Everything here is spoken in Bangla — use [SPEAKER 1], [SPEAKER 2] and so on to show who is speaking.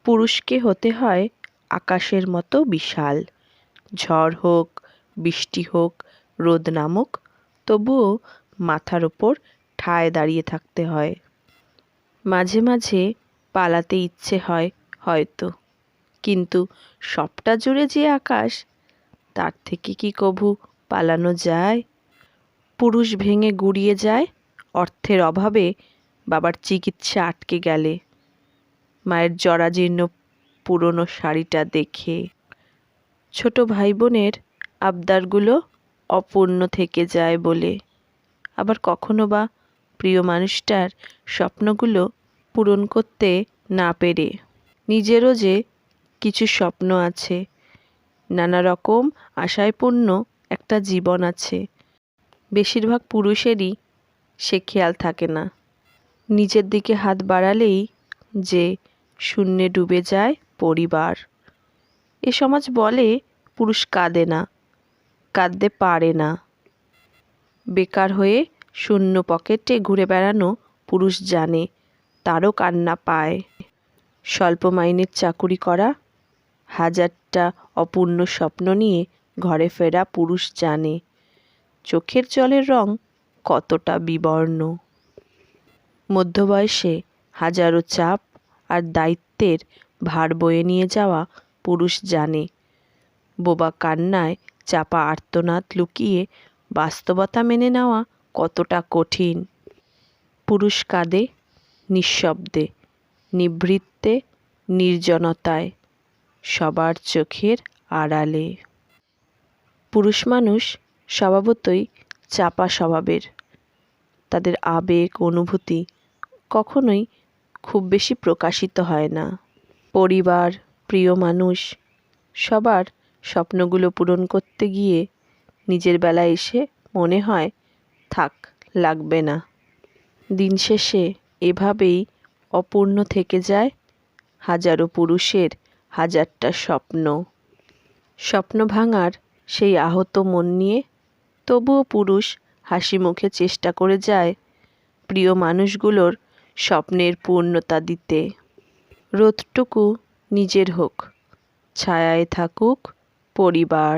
[SPEAKER 1] পুরুষকে হতে হয় আকাশের মতো বিশাল। ঝড় হোক, বৃষ্টি হোক, রোদ নামুক, তবুও মাথার ওপর ঠায় দাঁড়িয়ে থাকতে হয়। মাঝে মাঝে পালাতে ইচ্ছে হয় হয়তো, কিন্তু সবটা জুড়ে যে আকাশ, তার থেকে কি কভু পালানো যায়? পুরুষ ভেঙে গুড়িয়ে যায় অর্থের অভাবে, বাবার চিকিৎসা আটকে গেলে, মায়ের জরাজীর্ণ পুরনো শাড়িটা দেখে। ছোট ভাই বোনের আবদারগুলো অপূর্ণ থেকে যায় বলে। আবার কখনো বা প্রিয় মানুষটার স্বপ্নগুলো পূরণ করতে না পেরে। নিজেরও যে কিছু স্বপ্ন আছে, নানা রকম আশায় পূর্ণ একটা জীবন আছে। বেশিরভাগ পুরুষেরই সে খেয়াল থাকে না। নিজের দিকে হাত বাড়ালেই যে শূন্যে ডুবে যায় পরিবার। এ সমাজ বলে পুরুষ কাঁদে না, কাঁদতে পারে না। বেকার হয়ে শূন্য পকেটে ঘুরে বেড়ানো পুরুষ জানে তারও কান্না পায়। স্বল্প মাইনের চাকুরি করা, হাজারটা অপূর্ণ স্বপ্ন নিয়ে ঘরে ফেরা পুরুষ জানে চোখের জলের রং কতটা বিবর্ণ। মধ্যবয়সে হাজারো চাপ আর দায়িত্বের ভার বয়ে নিয়ে যাওয়া পুরুষ জানে বোবা কান্নায় চাপা আর্তনাদ লুকিয়ে বাস্তবতা মেনে নেওয়া কতটা কঠিন। পুরুষ কাঁদে নিঃশব্দে, নিভৃতে, নির্জনতায়, সবার চোখের আড়ালে। পুরুষ মানুষ স্বভাবতই চাপা স্বভাবের। তাদের আবেগ অনুভূতি কখনোই খুব বেশি প্রকাশিত হয় না। পরিবার, প্রিয় মানুষ, সবার স্বপ্নগুলো পূরণ করতে গিয়ে নিজের বেলায় এসে মনে হয় থাক, লাগবে না। দিন শেষে এভাবেই অপূর্ণ থেকে যায় হাজারো পুরুষের হাজারটা স্বপ্ন। স্বপ্ন ভাঙার সেই আহত মন নিয়ে তবুও পুরুষ হাসি মুখে চেষ্টা করে যায় প্রিয় মানুষগুলোর স্বপ্নের পূর্ণতা দিতে। রোদটুকু নিজের হোক, ছায়ায় থাকুক পরিবার।